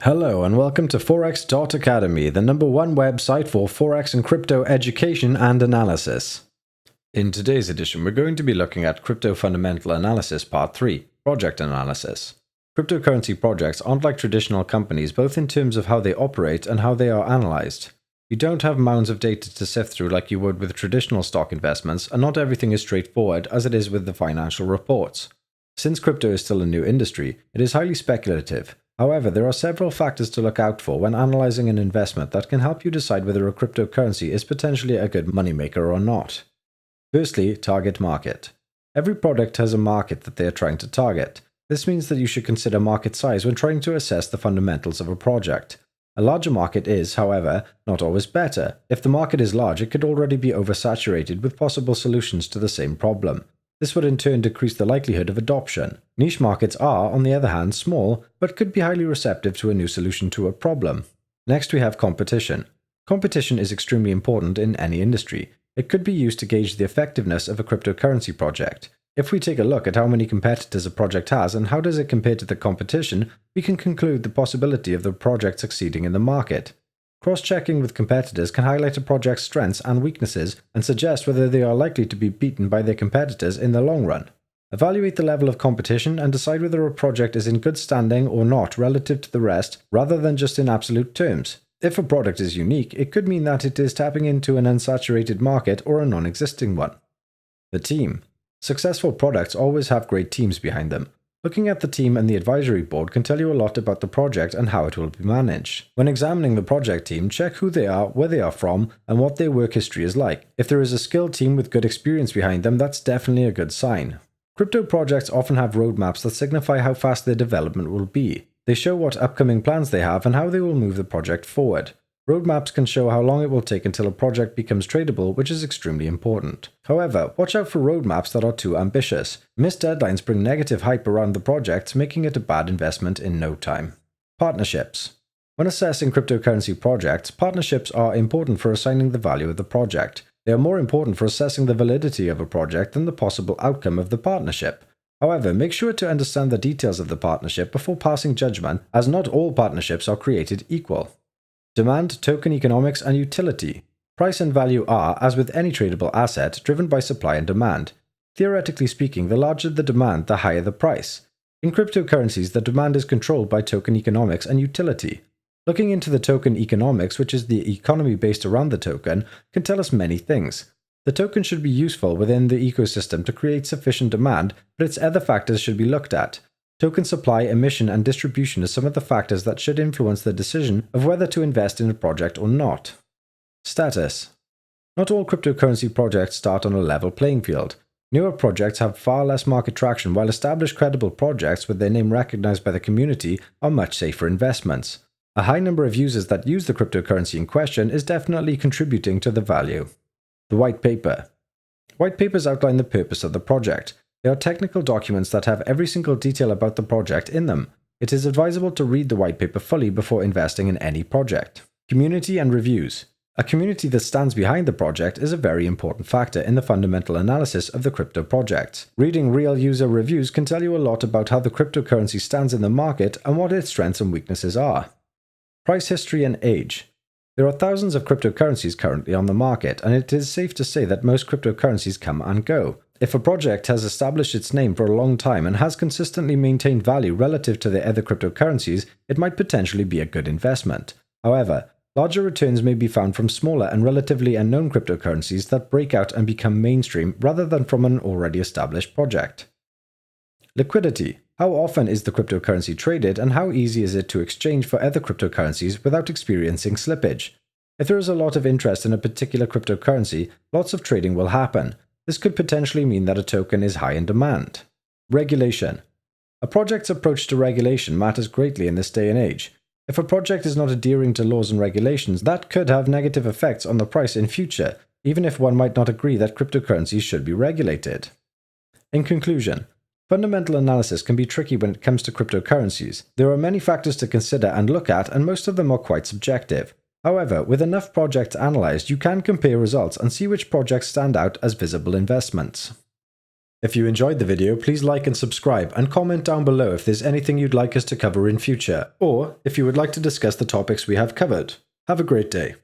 Hello and welcome to Forex.Academy, the #1 website for Forex and crypto education and analysis. In today's edition, we're going to be looking at Crypto Fundamental Analysis Part 3, Project Analysis. Cryptocurrency projects aren't like traditional companies, both in terms of how they operate and how they are analyzed. You don't have mounds of data to sift through like you would with traditional stock investments, and not everything is straightforward as it is with the financial reports. Since crypto is still a new industry, it is highly speculative. However, there are several factors to look out for when analyzing an investment that can help you decide whether a cryptocurrency is potentially a good moneymaker or not. Firstly, target market. Every product has a market that they are trying to target. This means that you should consider market size when trying to assess the fundamentals of a project. A larger market is, however, not always better. If the market is large, it could already be oversaturated with possible solutions to the same problem. This would in turn decrease the likelihood of adoption. Niche markets are, on the other hand, small, but could be highly receptive to a new solution to a problem. Next, we have competition. Competition is extremely important in any industry. It could be used to gauge the effectiveness of a cryptocurrency project. If we take a look at how many competitors a project has and how does it compare to the competition, we can conclude the possibility of the project succeeding in the market. Cross-checking with competitors can highlight a project's strengths and weaknesses and suggest whether they are likely to be beaten by their competitors in the long run. Evaluate the level of competition and decide whether a project is in good standing or not relative to the rest, rather than just in absolute terms. If a product is unique, it could mean that it is tapping into an unsaturated market or a non-existing one. The team. Successful products always have great teams behind them. Looking at the team and the advisory board can tell you a lot about the project and how it will be managed. When examining the project team, check who they are, where they are from, and what their work history is like. If there is a skilled team with good experience behind them, that's definitely a good sign. Crypto projects often have roadmaps that signify how fast their development will be. They show what upcoming plans they have and how they will move the project forward. Roadmaps can show how long it will take until a project becomes tradable, which is extremely important. However, watch out for roadmaps that are too ambitious. Missed deadlines bring negative hype around the project, making it a bad investment in no time. Partnerships. When assessing cryptocurrency projects, partnerships are important for assigning the value of the project. They are more important for assessing the validity of a project than the possible outcome of the partnership. However, make sure to understand the details of the partnership before passing judgment, as not all partnerships are created equal. Demand, token economics, and utility. Price and value are, as with any tradable asset, driven by supply and demand. Theoretically speaking, the larger the demand, the higher the price. In cryptocurrencies, the demand is controlled by token economics and utility. Looking into the token economics, which is the economy based around the token, can tell us many things. The token should be useful within the ecosystem to create sufficient demand, but its other factors should be looked at. Token supply, emission, and distribution are some of the factors that should influence the decision of whether to invest in a project or not. Status. Not all cryptocurrency projects start on a level playing field. Newer projects have far less market traction, while established credible projects with their name recognized by the community are much safer investments. A high number of users that use the cryptocurrency in question is definitely contributing to the value. The white paper. White papers outline the purpose of the project. They are technical documents that have every single detail about the project in them. It is advisable to read the white paper fully before investing in any project. Community and reviews. A community that stands behind the project is a very important factor in the fundamental analysis of the crypto projects. Reading real user reviews can tell you a lot about how the cryptocurrency stands in the market and what its strengths and weaknesses are. Price history and age. There are thousands of cryptocurrencies currently on the market, and it is safe to say that most cryptocurrencies come and go. If a project has established its name for a long time and has consistently maintained value relative to the other cryptocurrencies, it might potentially be a good investment. However, larger returns may be found from smaller and relatively unknown cryptocurrencies that break out and become mainstream rather than from an already established project. Liquidity. How often is the cryptocurrency traded, and how easy is it to exchange for other cryptocurrencies without experiencing slippage? If there is a lot of interest in a particular cryptocurrency, lots of trading will happen. This could potentially mean that a token is high in demand. Regulation. A project's approach to regulation matters greatly in this day and age. If a project is not adhering to laws and regulations, that could have negative effects on the price in future, even if one might not agree that cryptocurrencies should be regulated. In conclusion, fundamental analysis can be tricky when it comes to cryptocurrencies. There are many factors to consider and look at, and most of them are quite subjective. However, with enough projects analyzed, you can compare results and see which projects stand out as visible investments. If you enjoyed the video, please like and subscribe, and comment down below if there's anything you'd like us to cover in future, or if you would like to discuss the topics we have covered. Have a great day.